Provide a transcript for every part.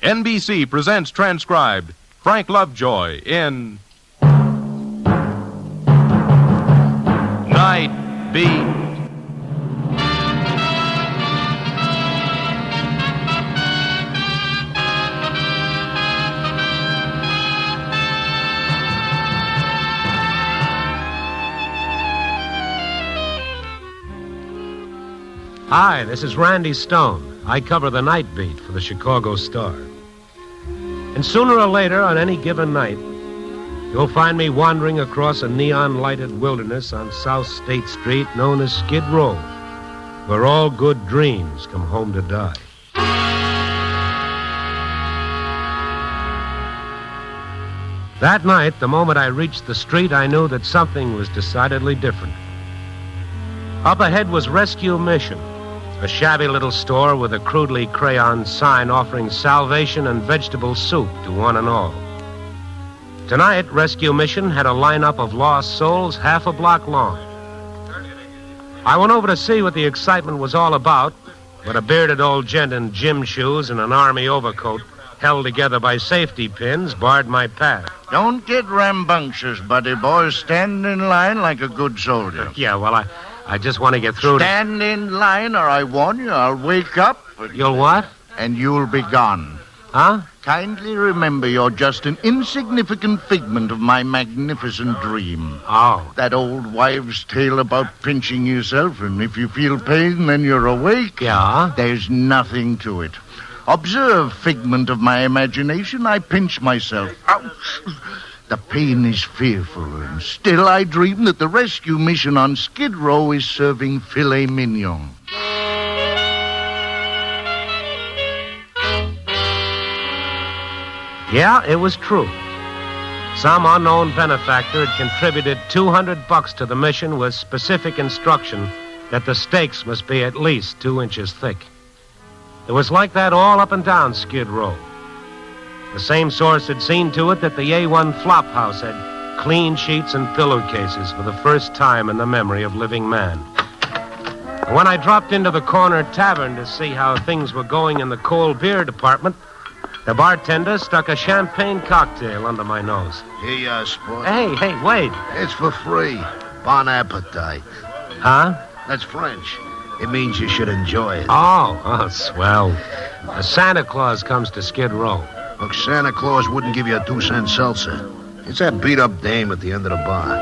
NBC presents transcribed Frank Lovejoy in Nightbeat. Hi, this is Randy Stone. I cover the Nightbeat for the Chicago Star. And sooner or later, on any given night, you'll find me wandering across a neon-lighted wilderness on South State Street known as Skid Row, where all good dreams come home to die. That night, the moment I reached the street, I knew that something was decidedly different. Up ahead was Rescue Mission, a shabby little store with a crudely crayon sign offering salvation and vegetable soup to one and all. Tonight, Rescue Mission had a lineup of lost souls half a block long. I went over to see what the excitement was all about, but a bearded old gent in gym shoes and an army overcoat held together by safety pins barred my path. Don't get rambunctious, buddy boy. Stand in line like a good soldier. Yeah, well, I just want to get through Stand in line or I warn you, I'll wake up. You'll what? And you'll be gone. Huh? Kindly remember you're just an insignificant figment of my magnificent dream. Oh. That old wives' tale about pinching yourself, and if you feel pain, then you're awake. Yeah? There's nothing to it. Observe, figment of my imagination, I pinch myself. Ouch! The pain is fearful, and still I dream that the rescue mission on Skid Row is serving filet mignon. Yeah, it was true. Some unknown benefactor had contributed $200 to the mission with specific instruction that the steaks must be at least 2 inches thick. It was like that all up and down Skid Row. The same source had seen to it that the A1 flop house had clean sheets and pillowcases for the first time in the memory of living man. And when I dropped into the corner tavern to see how things were going in the cold beer department, the bartender stuck a champagne cocktail under my nose. Here you are, sport. Hey, wait. It's for free. Bon appetit. Huh? That's French. It means you should enjoy it. Oh, swell. Santa Claus comes to Skid Row. Look, Santa Claus wouldn't give you a 2-cent seltzer. It's that beat-up dame at the end of the bar.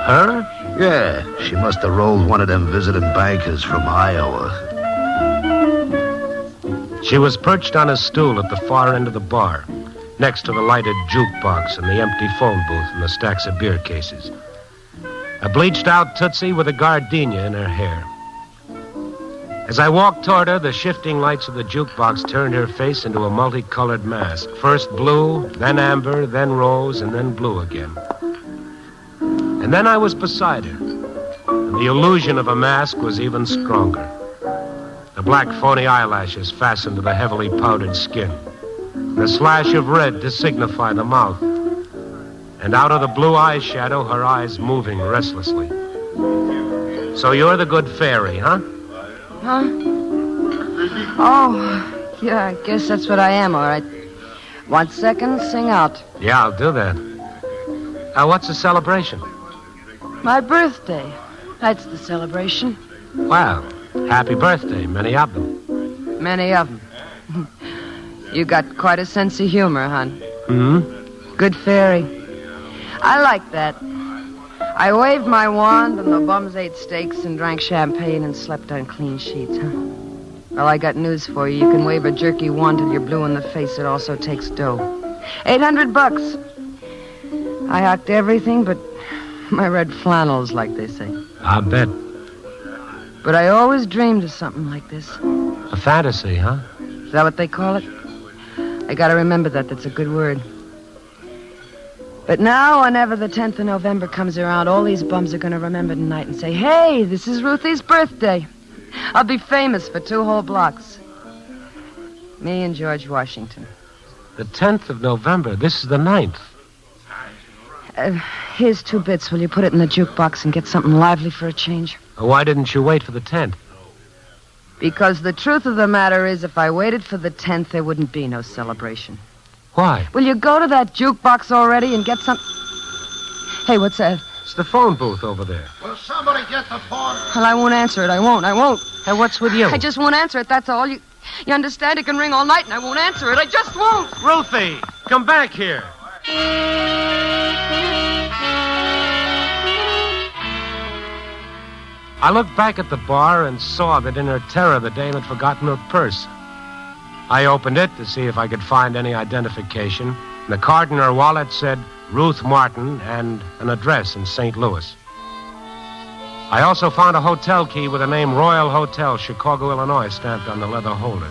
Her? Yeah, she must have rolled one of them visiting bankers from Iowa. She was perched on a stool at the far end of the bar, next to the lighted jukebox and the empty phone booth and the stacks of beer cases. A bleached-out Tootsie with a gardenia in her hair. As I walked toward her, the shifting lights of the jukebox turned her face into a multicolored mask. First blue, then amber, then rose, and then blue again. And then I was beside her, and the illusion of a mask was even stronger. The black phony eyelashes fastened to the heavily powdered skin, the slash of red to signify the mouth, and out of the blue eyeshadow, her eyes moving restlessly. So you're the good fairy, huh? Huh? Oh, yeah, I guess that's what I am, all right. 1 second, sing out. Yeah, I'll do that. What's the celebration? My birthday. That's the celebration. Well, happy birthday, many of them. Many of them. You got quite a sense of humor, hon. Mm-hmm. Good fairy. I like that. I waved my wand, and the bums ate steaks and drank champagne and slept on clean sheets, huh? Well, I got news for you. You can wave a jerky wand till you're blue in the face. It also takes dough. $800. I hocked everything but my red flannels, like they say. I bet. But I always dreamed of something like this. A fantasy, huh? Is that what they call it? I gotta remember that. That's a good word. But now, whenever the 10th of November comes around, all these bums are going to remember tonight and say, hey, this is Ruthie's birthday. I'll be famous for 2 whole blocks. Me and George Washington. The 10th of November. This is the 9th. Here's 2 bits. Will you put it in the jukebox and get something lively for a change? Why didn't you wait for the 10th? Because the truth of the matter is, if I waited for the 10th, there wouldn't be no celebration. Why? Will you go to that jukebox already and get some... Hey, what's that? It's the phone booth over there. Will somebody get the phone? Well, I won't answer it. I won't. Hey, what's with you? I just won't answer it, that's all. You understand? It can ring all night and I won't answer it. I just won't. Ruthie, come back here. I looked back at the bar and saw that in her terror the dame had forgotten her purse. I opened it to see if I could find any identification. And the card in her wallet said Ruth Martin and an address in St. Louis. I also found a hotel key with the name Royal Hotel, Chicago, Illinois, stamped on the leather holder.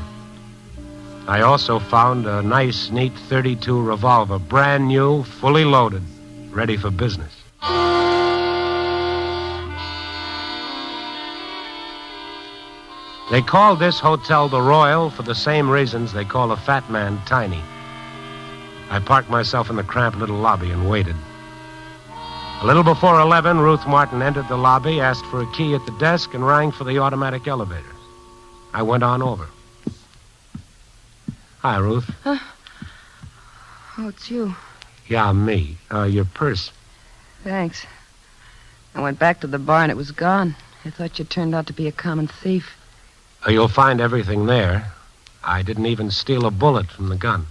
I also found a nice, neat .32 revolver, brand new, fully loaded, ready for business. They called this hotel the Royal for the same reasons they call a fat man Tiny. I parked myself in the cramped little lobby and waited. A little before 11, Ruth Martin entered the lobby, asked for a key at the desk, and rang for the automatic elevators. I went on over. Hi, Ruth. Oh, it's you. Yeah, me. Your purse. Thanks. I went back to the bar and it was gone. I thought you turned out to be a common thief. You'll find everything there. I didn't even steal a bullet from the gun.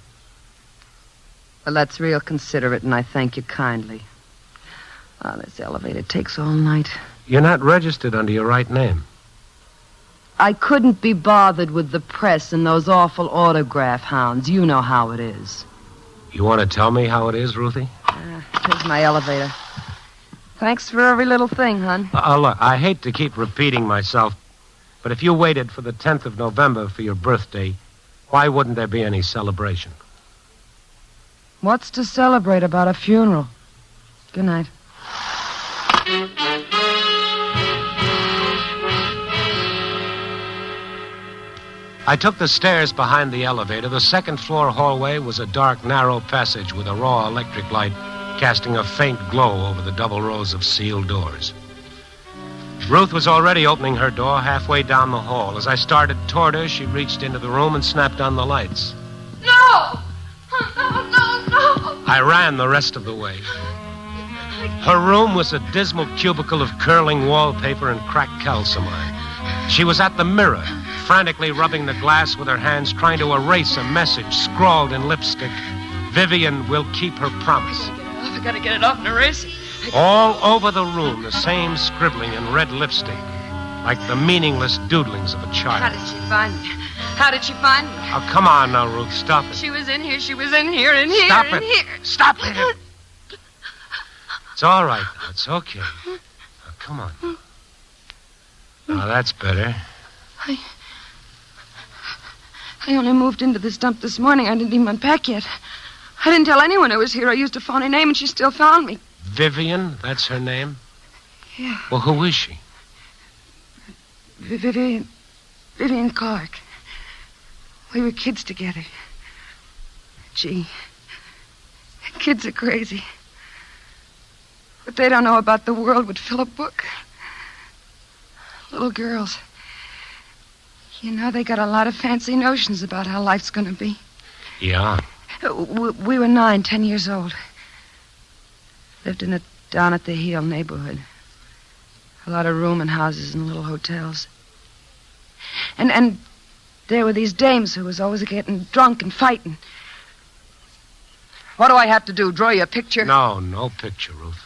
Well, that's real considerate, and I thank you kindly. Oh, this elevator takes all night. You're not registered under your right name. I couldn't be bothered with the press and those awful autograph hounds. You know how it is. You want to tell me how it is, Ruthie? Here's my elevator. Thanks for every little thing, hon. Look, I hate to keep repeating myself, but if you waited for the 10th of November for your birthday, why wouldn't there be any celebration? What's to celebrate about a funeral? Good night. I took the stairs behind the elevator. The second-floor hallway was a dark, narrow passage with a raw electric light casting a faint glow over the double rows of sealed doors. Ruth was already opening her door halfway down the hall. As I started toward her, she reached into the room and snapped on the lights. No! No! I ran the rest of the way. Her room was a dismal cubicle of curling wallpaper and cracked calcimine. She was at the mirror, frantically rubbing the glass with her hands, trying to erase a message scrawled in lipstick. Vivian will keep her promise. I gotta get it off and erase it. All over the room, the same scribbling in red lipstick, like the meaningless doodlings of a child. How did she find me? How did she find me? Oh, come on now, Ruth, stop it. She was in here, in here, in here, Stop in it. here. Stop it. It's all right now. It's okay. Now, come on. Now, that's better. I only moved into this dump this morning. I didn't even unpack yet. I didn't tell anyone I was here. I used a phony name, and she still found me. Vivian, that's her name? Yeah. Well, who is she? Vivian Clark. We were kids together. Gee, kids are crazy. What they don't know about the world would fill a book. Little girls. You know, they got a lot of fancy notions about how life's going to be. Yeah. We were 9, 10 years old. Lived in a down at the heel neighborhood. A lot of rooming houses and little hotels. And there were these dames who was always getting drunk and fighting. What do I have to do? Draw you a picture? No picture, Ruth.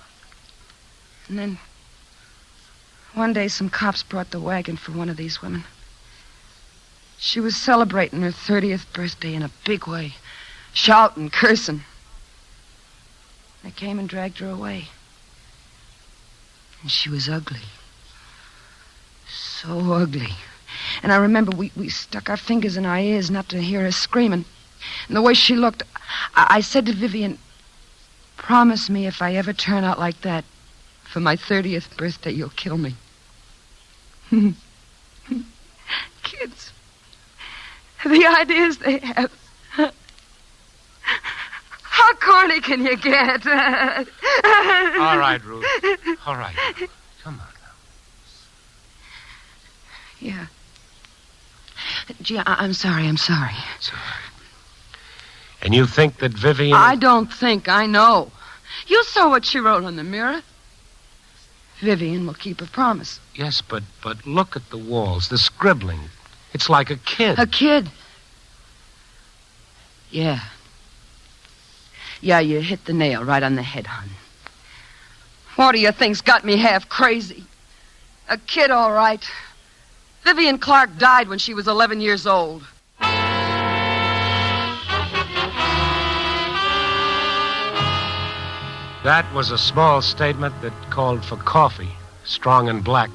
And then one day some cops brought the wagon for one of these women. She was celebrating her 30th birthday in a big way. Shouting, cursing. They came and dragged her away. And she was ugly. So ugly. And I remember we stuck our fingers in our ears not to hear her screaming. And the way she looked, I said to Vivian, promise me if I ever turn out like that, for my 30th birthday, you'll kill me. Kids. The ideas they have. How corny can you get? All right, Ruth. All right. Come on now. Yeah. Gee, I'm sorry. It's all right. And you think that Vivian... I don't think. I know. You saw what she wrote on the mirror. Vivian will keep her promise. Yes, but look at the walls, the scribbling. It's like a kid. A kid? Yeah. Yeah, you hit the nail right on the head, hon. What do you think's got me half crazy? A kid, all right. Vivian Clark died when she was 11 years old. That was a small statement that called for coffee, strong and black.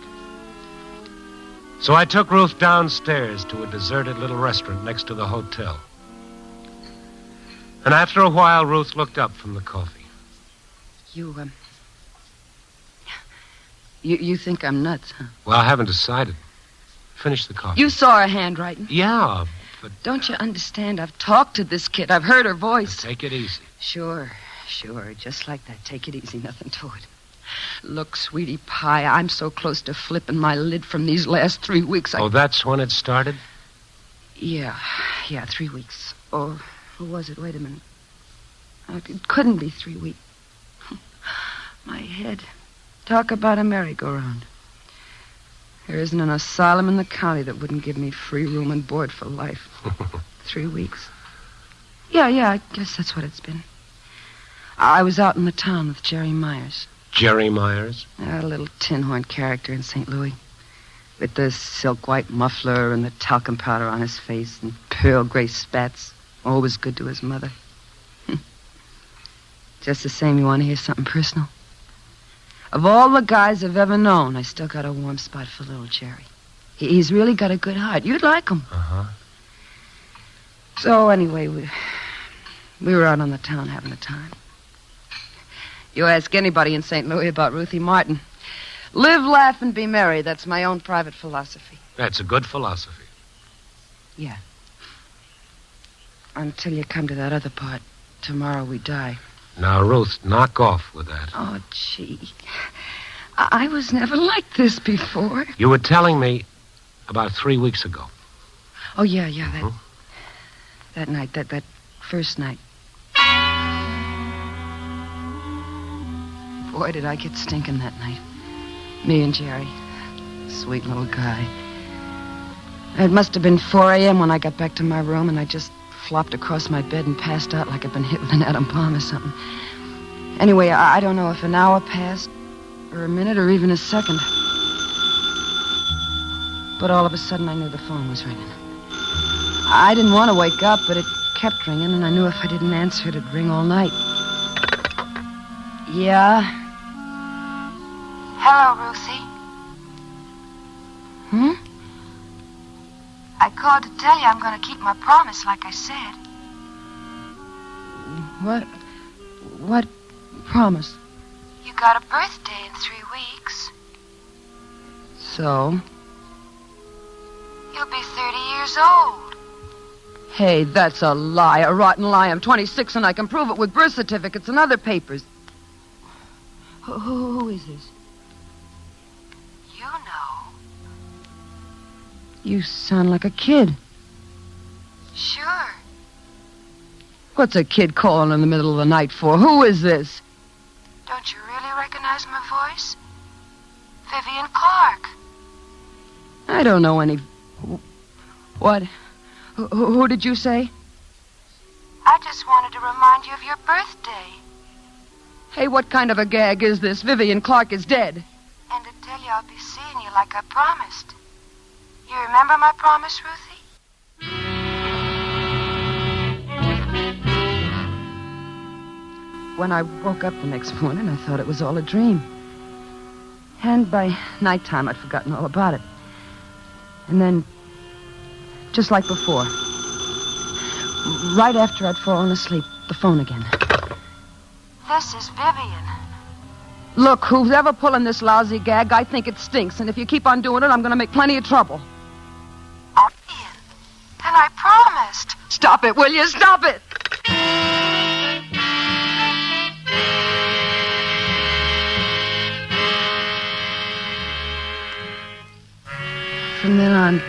So I took Ruth downstairs to a deserted little restaurant next to the hotel. And after a while, Ruth looked up from the coffee. You think I'm nuts, huh? Well, I haven't decided. Finish the coffee. You saw her handwriting? Yeah, but... Don't you understand? I've talked to this kid. I've heard her voice. Take it easy. Sure. Just like that. Take it easy. Nothing to it. Look, sweetie pie, I'm so close to flipping my lid from these last 3 weeks. Oh, that's when it started? Yeah, 3 weeks. Or who was it? Wait a minute. It couldn't be 3 weeks. My head. Talk about a merry-go-round. There isn't an asylum in the county that wouldn't give me free room and board for life. 3 weeks. Yeah, I guess that's what it's been. I was out in the town with Jerry Myers. Jerry Myers? A little tin horn character in St. Louis. With the silk white muffler and the talcum powder on his face and pearl gray spats. Always good to his mother. Just the same, you want to hear something personal? Of all the guys I've ever known, I still got a warm spot for little Jerry. He's really got a good heart. You'd like him. Uh-huh. So anyway, we were out on the town having a time. You ask anybody in St. Louis about Ruthie Martin. Live, laugh, and be merry. That's my own private philosophy. That's a good philosophy. Yeah. Until you come to that other part. Tomorrow we die. Now, Ruth, knock off with that. Oh, gee. I was never like this before. You were telling me about 3 weeks ago. Oh, yeah, that night, that first night. Boy, did I get stinking that night. Me and Jerry. Sweet little guy. It must have been 4 a.m. when I got back to my room, and I just flopped across my bed and passed out like I'd been hit with an atom bomb or something. Anyway, I don't know if an hour passed, or a minute, or even a second. But all of a sudden, I knew the phone was ringing. I didn't want to wake up, but it kept ringing, and I knew if I didn't answer, it'd ring all night. Yeah? Hello, Ruthie. I called to tell you I'm going to keep my promise, like I said. What promise? You got a birthday in 3 weeks. So? You'll be 30 years old. Hey, that's a lie, a rotten lie. I'm 26 and I can prove it with birth certificates and other papers. Who is this? You know. You sound like a kid. Sure. What's a kid calling in the middle of the night for? Who is this? Don't you really recognize my voice? Vivian Clark. I don't know any... What? Who did you say? I just wanted to remind you of your birthday. Hey, what kind of a gag is this? Vivian Clark is dead. And to tell you I'll be seeing you like I promised. You remember my promise, Ruthie? When I woke up the next morning, I thought it was all a dream. And by nighttime, I'd forgotten all about it. And then, just like before, right after I'd fallen asleep, the phone again. This is Vivian. Look, who's ever pulling this lousy gag, I think it stinks. And if you keep on doing it, I'm going to make plenty of trouble. Vivian. And I promised. Stop it, will you? Stop it! From then on,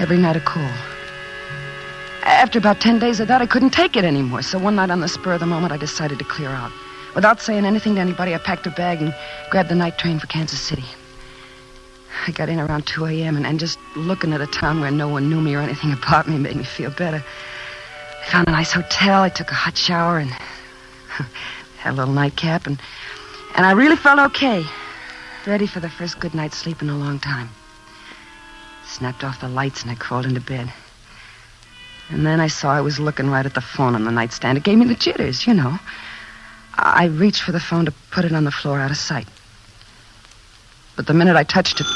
Every night a call. After about 10 days of that, I couldn't take it anymore. So one night on the spur of the moment, I decided to clear out. Without saying anything to anybody, I packed a bag and grabbed the night train for Kansas City. I got in around 2 a.m. and just looking at a town where no one knew me or anything about me made me feel better. I found a nice hotel. I took a hot shower and had a little nightcap. And I really felt okay. Ready for the first good night's sleep in a long time. Snapped off the lights and I crawled into bed. And then I saw I was looking right at the phone on the nightstand. It gave me the jitters, you know. I reached for the phone to put it on the floor out of sight. But the minute I touched it...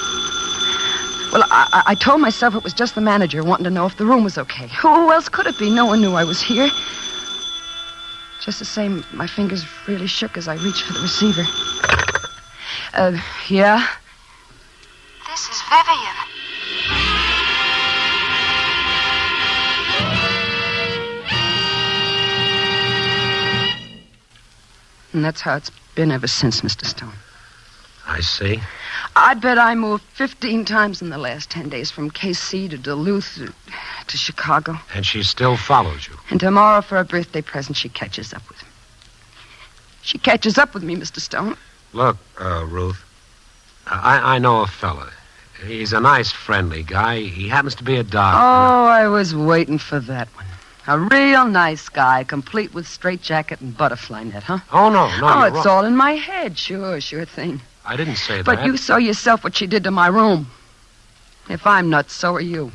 Well, I told myself it was just the manager wanting to know if the room was okay. Who else could it be? No one knew I was here. Just the same, my fingers really shook as I reached for the receiver. Yeah? This is Vivian. And that's how it's been ever since, Mr. Stone. I see. I bet I moved 15 times in the last 10 days, from KC to Duluth to Chicago. And she still follows you. And tomorrow, for a birthday present, she catches up with me. She catches up with me, Mr. Stone. Look, Ruth, I know a fella. He's a nice, friendly guy. He happens to be a doctor. Oh, I was waiting for that one. A real nice guy, complete with straitjacket and butterfly net, huh? Oh, no, Oh, you're it's wrong. all in my head. Sure thing. I didn't say that. But you saw yourself what she did to my room. If I'm nuts, so are you.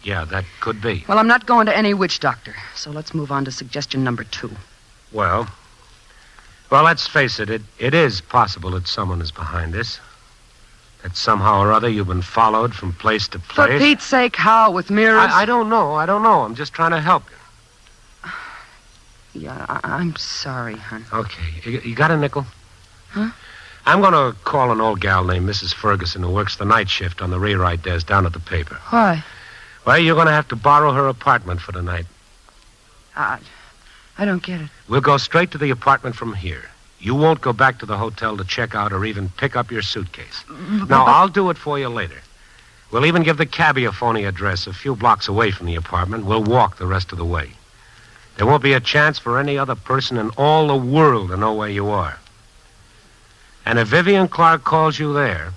Yeah, that could be. Well, I'm not going to any witch doctor. So let's move on to suggestion number 2. Well, let's face it. It is possible that someone is behind this. That somehow or other you've been followed from place to place. For Pete's sake, how? With mirrors? I don't know. I'm just trying to help you. Yeah, I'm sorry, hon. Okay. You got a nickel? Huh? I'm going to call an old gal named Mrs. Ferguson who works the night shift on the rewrite desk down at the paper. Why? Well, you're going to have to borrow her apartment for the night. I don't get it. We'll go straight to the apartment from here. You won't go back to the hotel to check out or even pick up your suitcase. Now, I'll do it for you later. We'll even give the cabbie a phony address a few blocks away from the apartment. We'll walk the rest of the way. There won't be a chance for any other person in all the world to know where you are. And if Vivian Clark calls you there,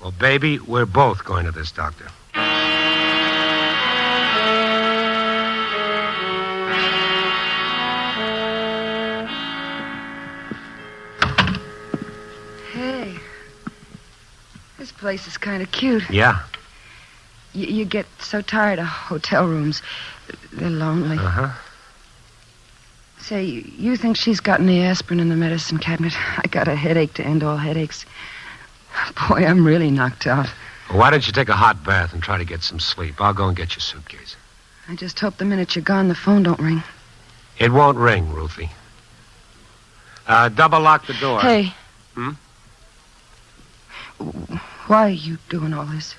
well, baby, we're both going to this doctor. Hey, this place is kind of cute. Yeah. You get so tired of hotel rooms. They're lonely. Uh-huh. Say, you think she's gotten the aspirin in the medicine cabinet? I got a headache to end all headaches. Boy, I'm really knocked out. Well, why don't you take a hot bath and try to get some sleep? I'll go and get your suitcase. I just hope the minute you're gone, the phone don't ring. It won't ring, Ruthie. Double lock the door. Hey. Hmm? Why are you doing all this?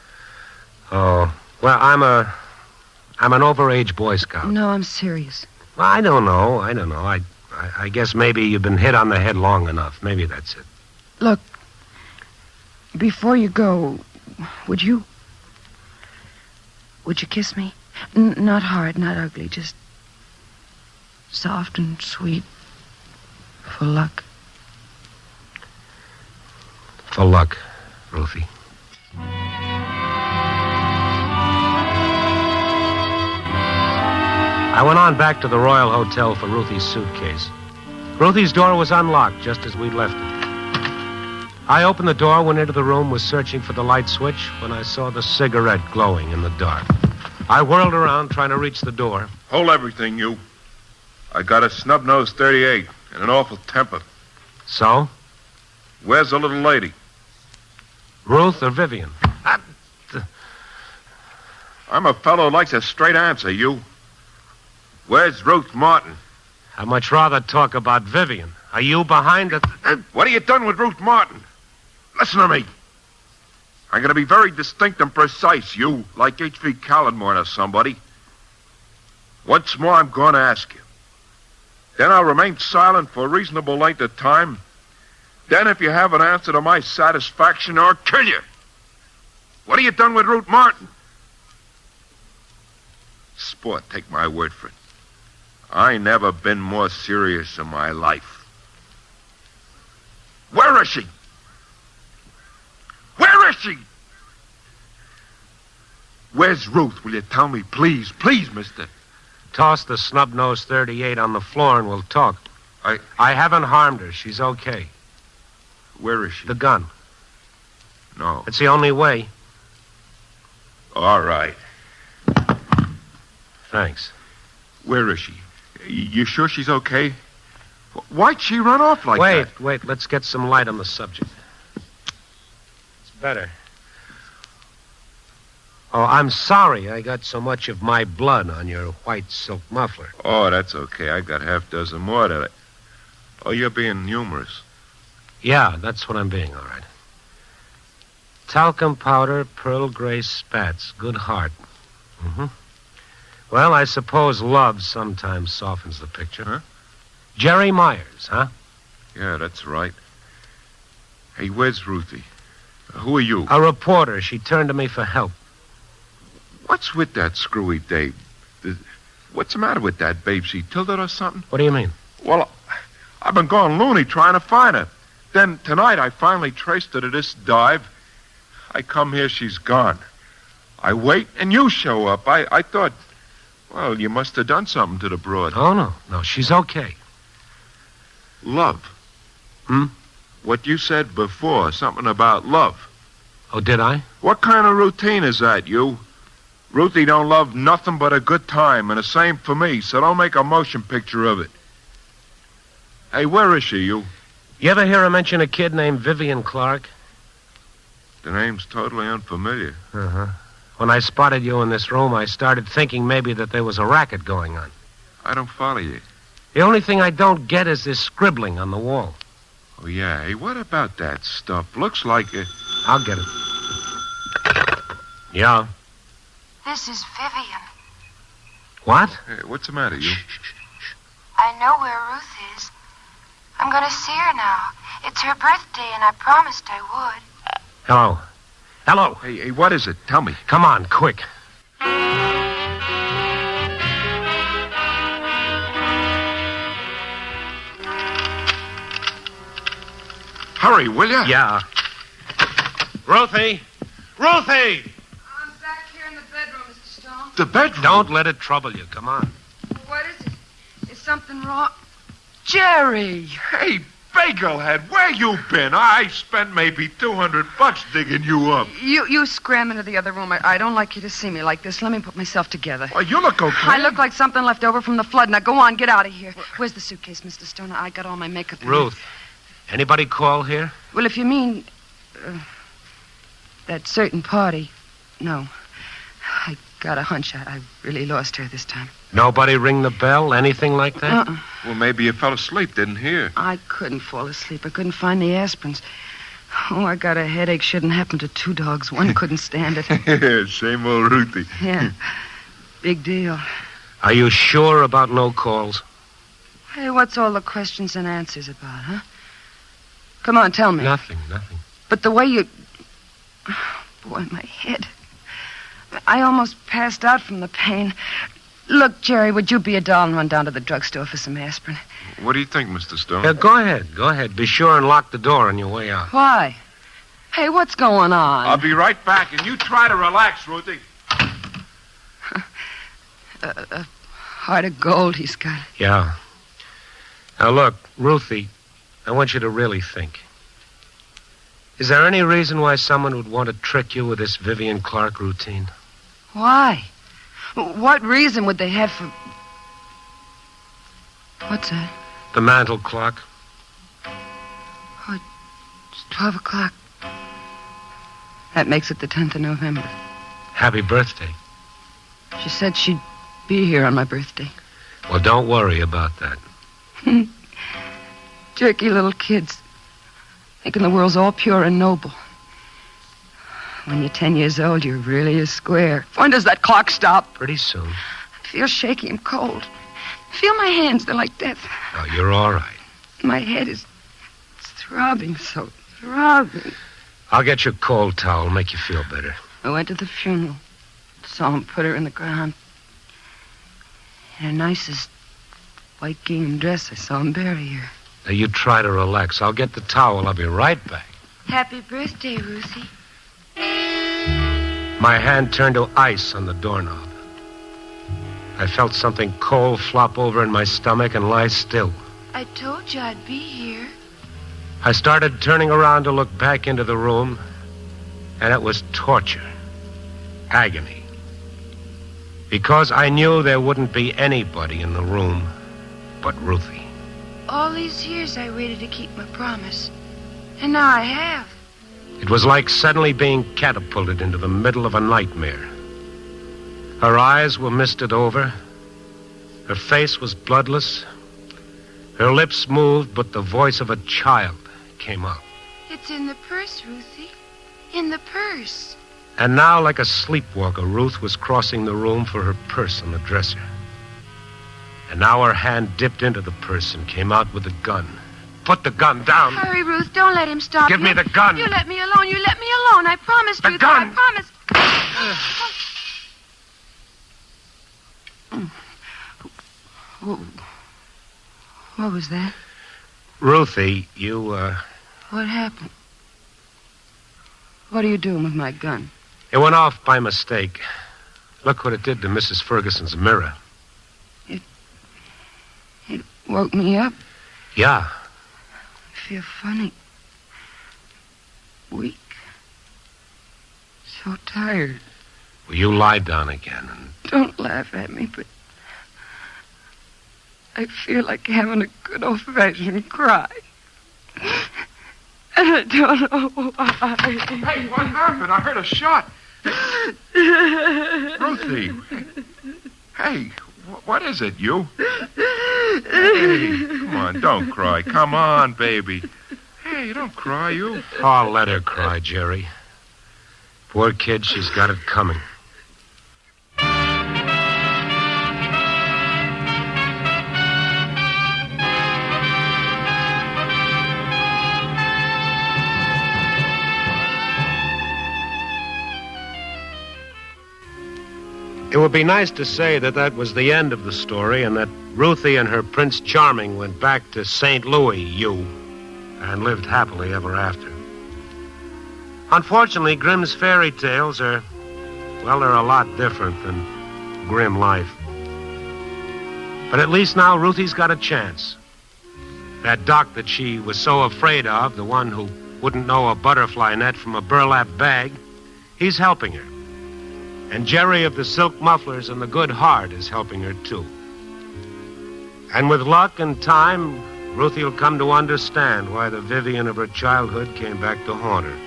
Oh, well, I'm an overage Boy Scout. No, I'm serious. Well, I don't know. I guess maybe you've been hit on the head long enough. Maybe that's it. Look, before you go, would you kiss me? Not hard, not ugly, just soft and sweet. For luck. For luck, Ruthie. I went on back to the Royal Hotel for Ruthie's suitcase. Ruthie's door was unlocked just as we'd left it. I opened the door, went into the room, was searching for the light switch when I saw the cigarette glowing in the dark. I whirled around trying to reach the door. Hold everything, you. I got a snub-nosed 38 and an awful temper. So? Where's the little lady? Ruth or Vivian? I'm a fellow who likes a straight answer, you. Where's Ruth Martin? I'd much rather talk about Vivian. Are you behind it? What have you done with Ruth Martin? Listen to me. I'm going to be very distinct and precise, you, like H.V. Callenmore or somebody. Once more, I'm going to ask you. Then I'll remain silent for a reasonable length of time. Then, if you have an answer to my satisfaction, I'll kill you. What have you done with Ruth Martin? Sport, take my word for it. I never been more serious in my life. Where is she? Where is she? Where's Ruth? Will you tell me, please? Please, mister. Toss the snub-nosed 38 on the floor and we'll talk. I haven't harmed her. She's okay. Where is she? The gun. No. It's the only way. All right. Thanks. Where is she? You sure she's okay? Why'd she run off like that? Wait. Let's get some light on the subject. It's better. Oh, I'm sorry I got so much of my blood on your white silk muffler. Oh, that's okay. I got half dozen more than it. Oh, you're being humorous. Yeah, that's what I'm being, all right. Talcum powder, pearl gray spats, good heart. Mm-hmm. Well, I suppose love sometimes softens the picture. Huh? Jerry Myers, huh? Yeah, that's right. Hey, where's Ruthie? Who are you? A reporter. She turned to me for help. What's with that screwy Dave? What's the matter with that babe? She tilted or something? What do you mean? Well, I've been going loony trying to find her. Then tonight I finally traced her to this dive. I come here, she's gone. I wait, and you show up. I thought, well, you must have done something to the broad. Oh, no, she's okay. Love. What you said before, something about love. Oh, did I? What kind of routine is that, you? Ruthie don't love nothing but a good time, and the same for me, so don't make a motion picture of it. Hey, where is she, you? You ever hear her mention a kid named Vivian Clark? The name's totally unfamiliar. Uh-huh. When I spotted you in this room, I started thinking maybe that there was a racket going on. I don't follow you. The only thing I don't get is this scribbling on the wall. Oh, yeah. Hey, what about that stuff? Looks like it. I'll get it. Yeah. This is Vivian. What? Hey, what's the matter, you? I know where Ruth is. I'm going to see her now. It's her birthday, and I promised I would. Hello. Hey, what is it? Tell me. Come on, quick. Hurry, will ya? Yeah. Ruthie! I'm back here in the bedroom, Mr. Stone. The bedroom? Don't let it trouble you. Come on. What is it? Is something wrong? Jerry! Hey, Bagelhead, where you been? I spent maybe $200 digging you up. You scram into the other room. I don't like you to see me like this. Let me put myself together. Well, you look okay. I look like something left over from the flood. Now, go on, get out of here. Where's the suitcase, Mr. Stone? I got all my makeup in it. Ruth, anybody call here? Well, if you mean that certain party, no. I got a hunch I really lost her this time. Nobody ring the bell? Anything like that? Well, maybe you fell asleep, didn't hear. I couldn't fall asleep. I couldn't find the aspirins. Oh, I got a headache. Shouldn't happen to two dogs. One couldn't stand it. Same old Ruthie. Yeah. Big deal. Are you sure about no calls? Hey, what's all the questions and answers about, huh? Come on, tell me. Nothing. But the way you... Boy, my head. I almost passed out from the pain. Look, Jerry, would you be a doll and run down to the drugstore for some aspirin? What do you think, Mr. Stone? Go ahead. Be sure and lock the door on your way out. Why? Hey, what's going on? I'll be right back, and you try to relax, Ruthie. A heart of gold he's got. Yeah. Now, look, Ruthie, I want you to really think. Is there any reason why someone would want to trick you with this Vivian Clark routine? Why? What reason would they have for... What's that? The mantel clock. Oh, it's 12 o'clock. That makes it the 10th of November. Happy birthday. She said she'd be here on my birthday. Well, don't worry about that. Jerky little kids. Thinking the world's all pure and noble. When you're 10 years old, you're really a square. When does that clock stop? Pretty soon. I feel shaky and cold. Feel my hands, they're like death. Oh, you're all right. My head is throbbing, so throbbing. I'll get you a cold towel, make you feel better. I went to the funeral. Saw him put her in the ground. In her nicest white gingham dress I saw him bury her. Now, you try to relax. I'll get the towel. I'll be right back. Happy birthday, Ruthie. My hand turned to ice on the doorknob. I felt something cold flop over in my stomach and lie still. I told you I'd be here. I started turning around to look back into the room, and it was torture, agony. Because I knew there wouldn't be anybody in the room but Ruthie. All these years I waited to keep my promise. And now I have. It was like suddenly being catapulted into the middle of a nightmare. Her eyes were misted over. Her face was bloodless. Her lips moved, but the voice of a child came out. It's in the purse, Ruthie. In the purse. And now, like a sleepwalker, Ruth was crossing the room for her purse on the dresser. And now her hand dipped into the purse and came out with the gun. Put the gun down. Hurry, Ruth. Don't let him stop Give me the gun. You let me alone. You let me alone. I promised The you gun. that. I promised. What was that? Ruthie, you, What happened? What are you doing with my gun? it went off by mistake. Look what it did to Mrs. Ferguson's mirror. It woke me up. Yeah. I feel funny. Weak. So tired. Well, you lie down again and... Don't laugh at me, but I feel like having a good old-fashioned cry. And I don't know why. Hey, what happened? I heard a shot. Ruthie. Hey, what is it, you? Hey, come on, don't cry. Come on, baby. Hey, don't cry, you. Oh, let her cry, Jerry. Poor kid, she's got it coming. It would be nice to say that that was the end of the story and that Ruthie and her Prince Charming went back to St. Louis, and lived happily ever after. Unfortunately, Grimm's fairy tales are, well, they're a lot different than grim life. But at least now Ruthie's got a chance. That doc that she was so afraid of, the one who wouldn't know a butterfly net from a burlap bag, he's helping her. And Jerry of the silk mufflers and the good heart is helping her, too. And with luck and time, Ruthie will come to understand why the Vivian of her childhood came back to haunt her.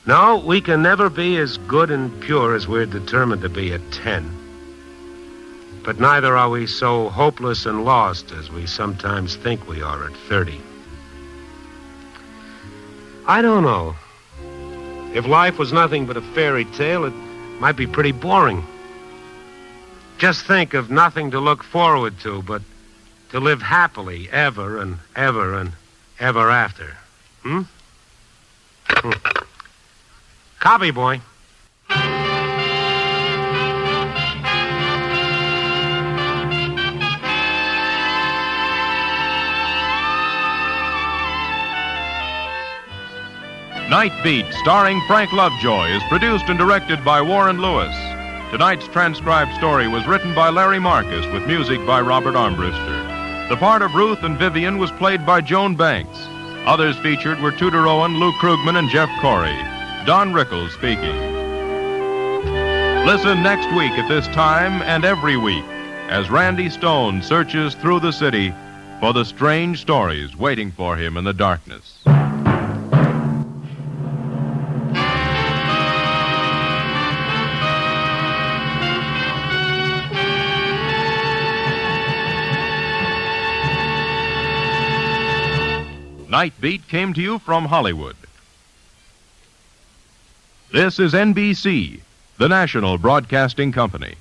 No, we can never be as good and pure as we're determined to be at 10. But neither are we so hopeless and lost as we sometimes think we are at 30. I don't know. If life was nothing but a fairy tale, it might be pretty boring. Just think of nothing to look forward to, but to live happily ever and ever and ever after. Copy, boy. Nightbeat, starring Frank Lovejoy, is produced and directed by Warren Lewis. Tonight's transcribed story was written by Larry Marcus with music by Robert Armbruster. The part of Ruth and Vivian was played by Joan Banks. Others featured were Tudor Owen, Lou Krugman, and Jeff Corey. Don Rickles speaking. Listen next week at this time and every week as Randy Stone searches through the city for the strange stories waiting for him in the darkness. Nightbeat came to you from Hollywood. This is NBC, the national broadcasting company.